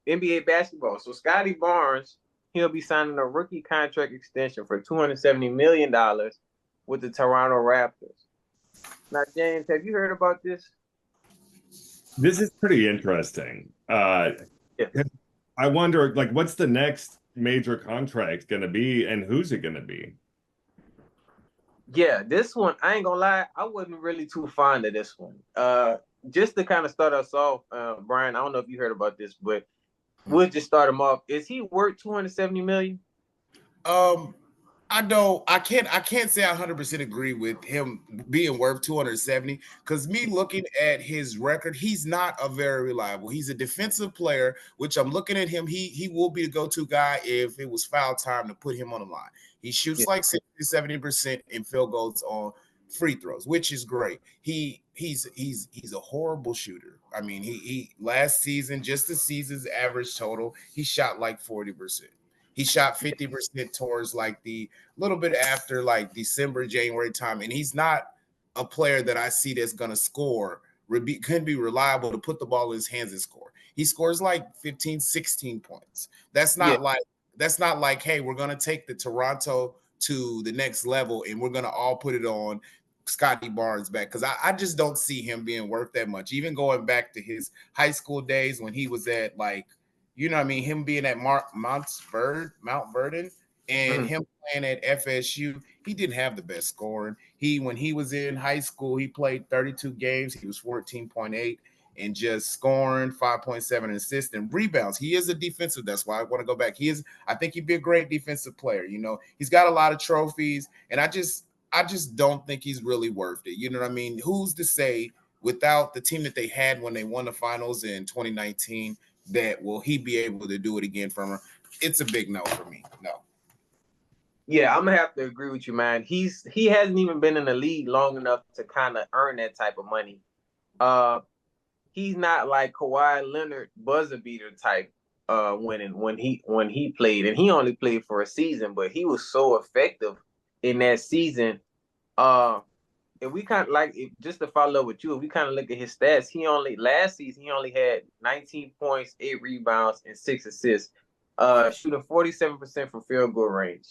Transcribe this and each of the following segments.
NBA basketball. So Scottie Barnes, he'll be signing a rookie contract extension for $270 million with the Toronto Raptors. Now, James, have you heard about this? This is pretty interesting. Yeah. I wonder, like, what's the next major contract going to be, and who's it going to be? Yeah, this one, I ain't gonna lie, I wasn't really too fond of this one. Just to kind of start us off, Brian, I don't know if you heard about this, but we'll just start him off. Is he worth 270 million? Um, I can't say I 100% agree with him being worth 270 because me looking at his record, he's not a very reliable. He's a defensive player, which I'm looking at him. He will be the go-to guy if it was foul time to put him on the line. He shoots Yeah. like 60 to 70% in field goals on free throws, which is great. He's a horrible shooter. I mean, he last season, just the season's average total, he shot like 40%. He shot 50% towards like the little bit after like December, January time. And he's not a player that I see that's going to score, can be reliable to put the ball in his hands and score. He scores like 15, 16 points. That's Yeah. not like, hey, we're going to take the Toronto to the next level and we're going to all put it on Scottie Barnes back because I just don't see him being worth that much. Even going back to his high school days when he was at like, you know what I mean, him being at Mount Vernon and Mhm. him playing at FSU, he didn't have the best scoring. When he was in high school, he played 32 games. He was 14.8 and just scoring 5.7 assists and rebounds. He is a defensive. That's why I want to go back. I think he'd be a great defensive player. You know, he's got a lot of trophies, and I just don't think he's really worth it. You know what I mean? Who's to say without the team that they had when they won the finals in 2019 that will he be able to do it again from her? It's a big no for me. No. Yeah, I'm gonna have to agree with you, man. He hasn't even been in the league long enough to kind of earn that type of money. Uh, he's not like Kawhi Leonard buzzer beater type. When he played, and he only played for a season, but he was so effective in that season. Uh, and we kind of like just to follow up with you. If we kind of look at his stats, he only last season he only had 19 points, 8 rebounds, and 6 assists. Shooting 47% from field goal range,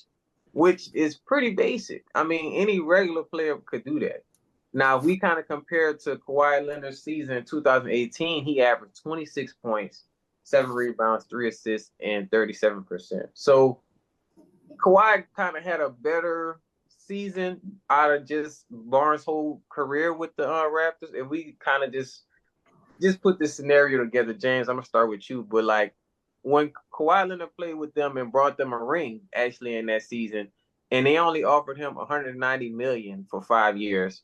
which is pretty basic. I mean, any regular player could do that. Now, if we kind of compare to Kawhi Leonard's season in 2018, he averaged 26 points, 7 rebounds, 3 assists, and 37%. So Kawhi kind of had a better season out of just Barnes' whole career with the Raptors. And we kind of just put this scenario together, James. I'm gonna start with you, but like when Kawhi Leonard played with them and brought them a ring actually in that season, and they only offered him 190 million for 5 years.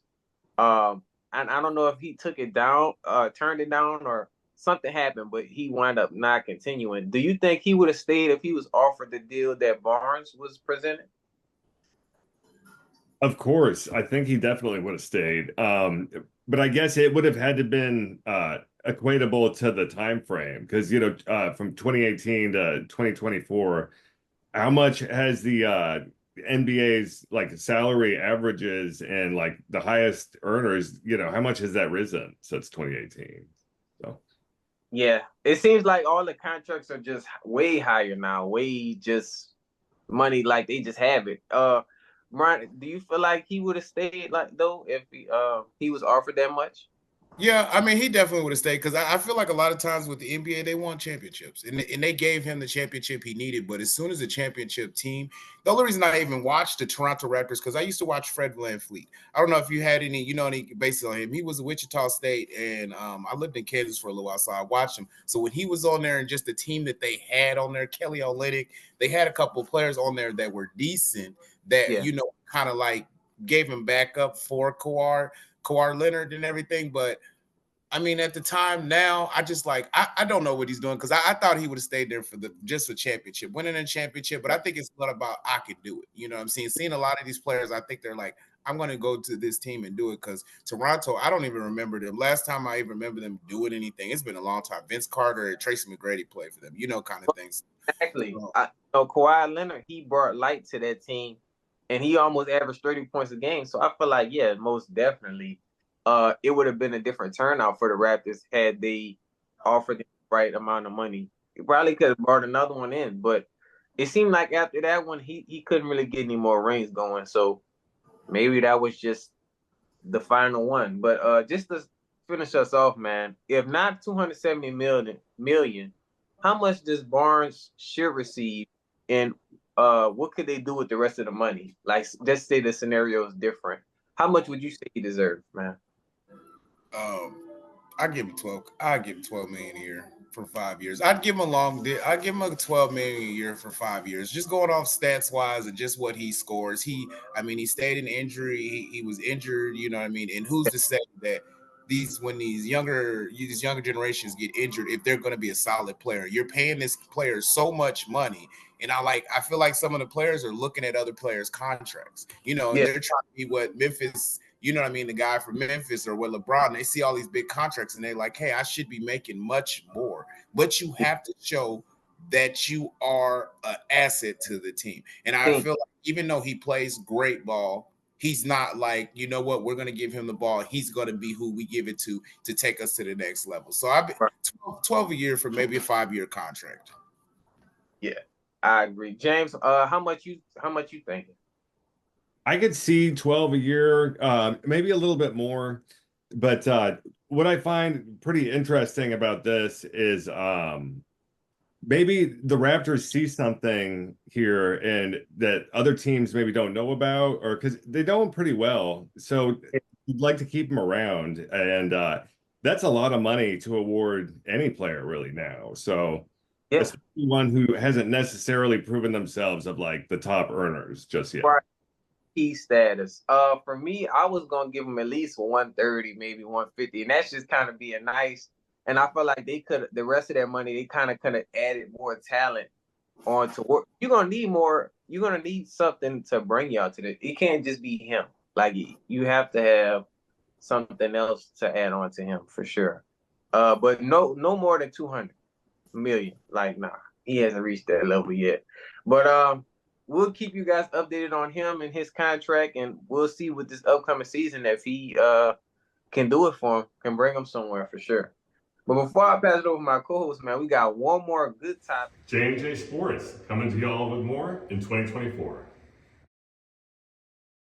And I don't know if he took it down, turned it down, or something happened, but he wound up not continuing. Do you think he would have stayed if he was offered the deal that Barnes was presented? Of course, I think he definitely would have stayed. But I guess it would have had to been equatable to the time frame because from 2018 to 2024, how much has the NBA's like salary averages and like the highest earners, how much has that risen since 2018? So Yeah, it seems like all the contracts are just way higher now, way just money like they just have it. Brian, do you feel like he would have stayed like though if he was offered that much? Yeah, I mean, he definitely would have stayed because I feel like a lot of times with the NBA, they want championships, and they gave him the championship he needed. But as soon as the championship team, the only reason I even watched the Toronto Raptors because I used to watch Fred VanVleet. I don't know if you had any basis on him. He was at Wichita State, and I lived in Kansas for a little while, so I watched him. So when he was on there, and just the team that they had on there, Kelly Olynyk, they had a couple of players on there that were decent. That Yeah, kind of like gave him back up for Kawhi Leonard and everything. But I mean, at the time now, I just like I don't know what he's doing because I thought he would have stayed there for just a championship, winning a championship. But I think it's not about I could do it. You know what I'm saying? Seeing a lot of these players, I think they're like, I'm gonna go to this team and do it because Toronto, I don't even remember them. Last time I even remember them doing anything, it's been a long time. Vince Carter and Tracy McGrady played for them, kind of things. exactly. So, Kawhi Leonard, he brought light to that team, and he almost averaged 30 points a game. So I feel like, yeah, most definitely, it would have been a different turnout for the Raptors had they offered the right amount of money. He probably could have brought another one in, but it seemed like after that one, he couldn't really get any more rings going. So maybe that was just the final one. But just to finish us off, man, if not 270 million, how much does Barnes should receive, and what could they do with the rest of the money? Like, let's say the scenario is different. How much would you say he deserves, man? I give him 12. I give him 12 million a year for 5 years. I'd give him a long. I'd give him a 12 million a year for 5 years. Just going off stats wise and just what he scores. He stayed in injury. He was injured. You know what I mean? And who's to say that when these younger generations get injured, if they're going to be a solid player, you're paying this player so much money. And I feel like some of the players are looking at other players' contracts, and they're trying to be what Memphis, you know what I mean, the guy from Memphis or what LeBron, they see all these big contracts and they're like, hey, I should be making much more. But you have to show that you are an asset to the team. And I feel like even though he plays great ball, he's not like, you know what, we're going to give him the ball. He's going to be who we give it to take us to the next level. So I've been 12 a year for maybe a 5-year contract. Yeah, I agree. James, how much you thinking? I could see 12 a year, maybe a little bit more. But what I find pretty interesting about this is maybe the Raptors see something here and that other teams maybe don't know about, or because they know him pretty well. So you'd like to keep him around. And that's a lot of money to award any player really now. So especially one who hasn't necessarily proven themselves of like the top earners just yet. Right. Key status. For me, I was gonna give him at least 130, maybe 150, and that's just kind of being nice. And I feel like they could, the rest of that money, they kind of added more talent onto work. You're gonna need more. You're gonna need something to bring y'all to this. It can't just be him. Like, you have to have something else to add on to him for sure. But no more than 200 million. Like, nah, he hasn't reached that level yet. But we'll keep you guys updated on him and his contract, and we'll see with this upcoming season if he can do it for him, can bring him somewhere for sure. But before I pass it over to my co-host, man, we got one more good topic. J&J Sports coming to y'all with more in 2024.